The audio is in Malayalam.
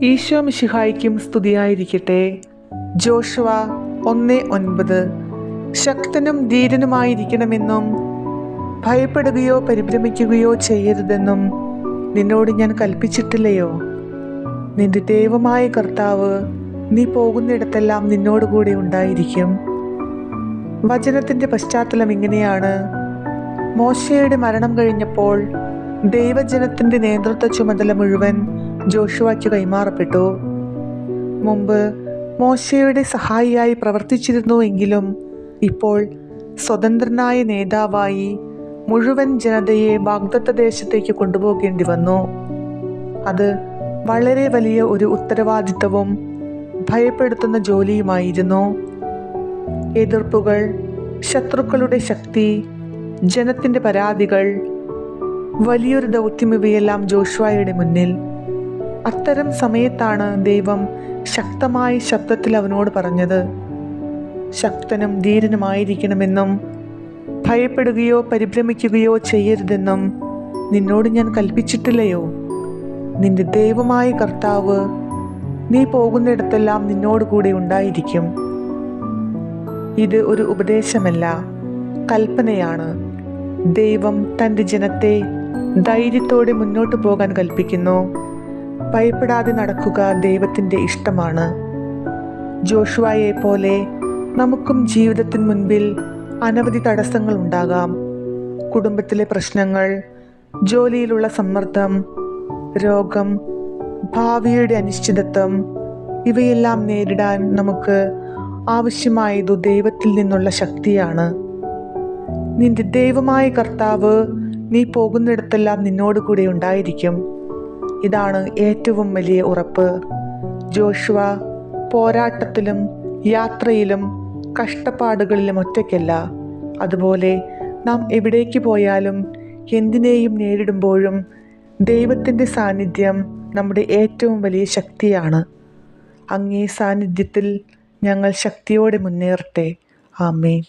ഈശോ മിശിഹായ്ക്കും സ്തുതിയായിരിക്കട്ടെ. ജോഷുവ 1:9. ശക്തനും ധീരനുമായിരിക്കണമെന്നും ഭയപ്പെടുകയോ പരിഭ്രമിക്കുകയോ ചെയ്യരുതെന്നും നിന്നോട് ഞാൻ കൽപ്പിച്ചിട്ടില്ലയോ? നിന്റെ ദൈവമായ കർത്താവ് നീ പോകുന്നിടത്തെല്ലാം നിന്നോടുകൂടെ ഉണ്ടായിരിക്കും. വചനത്തിൻ്റെ പശ്ചാത്തലം ഇങ്ങനെയാണ്. മോശയുടെ മരണം കഴിഞ്ഞപ്പോൾ ദൈവജനത്തിൻ്റെ നേതൃത്വ ചുമതല മുഴുവൻ ജോഷുവയ്ക്ക് കൈമാറപ്പെട്ടു. മുമ്പ് മോശയുടെ സഹായിയായി പ്രവർത്തിച്ചിരുന്നു എങ്കിലും ഇപ്പോൾ സ്വതന്ത്രനായ നേതാവായി മുഴുവൻ ജനതയെ വാഗ്ദത്ത ദേശത്തേക്ക് കൊണ്ടുപോകേണ്ടി വന്നു. അത് വളരെ വലിയ ഒരു ഉത്തരവാദിത്തവും ഭയപ്പെടുത്തുന്ന ജോലിയുമായിരുന്നു. എതിർപ്പുകൾ, ശത്രുക്കളുടെ ശക്തി, ജനത്തിൻ്റെ പരാതികൾ, വലിയൊരു ദൗത്യം ഇവയെല്ലാം ജോഷുവയുടെ മുന്നിൽ. അത്തരം സമയത്താണ് ദൈവം ശക്തമായ ശബ്ദത്തിൽ അവനോട് പറഞ്ഞത്, ശക്തനും ധീരനുമായിരിക്കണമെന്നും ഭയപ്പെടുകയോ പരിഭ്രമിക്കുകയോ ചെയ്യരുതെന്നും നിന്നോട് ഞാൻ കൽപ്പിച്ചിട്ടില്ലയോ? നിന്റെ ദൈവമായ കർത്താവ് നീ പോകുന്നിടത്തെല്ലാം നിന്നോട് കൂടെ ഉണ്ടായിരിക്കും. ഇത് ഒരു ഉപദേശമല്ല, കൽപ്പനയാണ്. ദൈവം തൻ്റെ ജനത്തെ ധൈര്യത്തോടെ മുന്നോട്ട് പോകാൻ കൽപ്പിക്കുന്നു. ഭയപ്പെടാതെ നടക്കുക ദൈവത്തിൻ്റെ ഇഷ്ടമാണ്. ജോഷുവയെ പോലെ നമുക്കും ജീവിതത്തിന് മുൻപിൽ അനവധി തടസ്സങ്ങൾ ഉണ്ടാകാം. കുടുംബത്തിലെ പ്രശ്നങ്ങൾ, ജോലിയിലുള്ള സമ്മർദ്ദം, രോഗം, ഭാവിയുടെ അനിശ്ചിതത്വം, ഇവയെല്ലാം നേരിടാൻ നമുക്ക് ആവശ്യമായതു ദൈവത്തിൽ നിന്നുള്ള ശക്തിയാണ്. നിന്റെ ദൈവമായ കർത്താവ് നീ പോകുന്നിടത്തെല്ലാം നിന്നോട് കൂടെ ഉണ്ടായിരിക്കും. ഇതാണ് ഏറ്റവും വലിയ ഉറപ്പ്. ജോഷുവ പോരാട്ടത്തിലും യാത്രയിലും കഷ്ടപ്പാടുകളിലും ഒറ്റയ്ക്കല്ല. അതുപോലെ നാം എവിടേക്ക് പോയാലും എന്തിനേയും നേരിടുമ്പോഴും ദൈവത്തിൻ്റെ സാന്നിധ്യം നമ്മുടെ ഏറ്റവും വലിയ ശക്തിയാണ്. അങ്ങേ സാന്നിധ്യത്തിൽ ഞങ്ങൾ ശക്തിയോടെ മുന്നേറട്ടെ. ആമേൻ.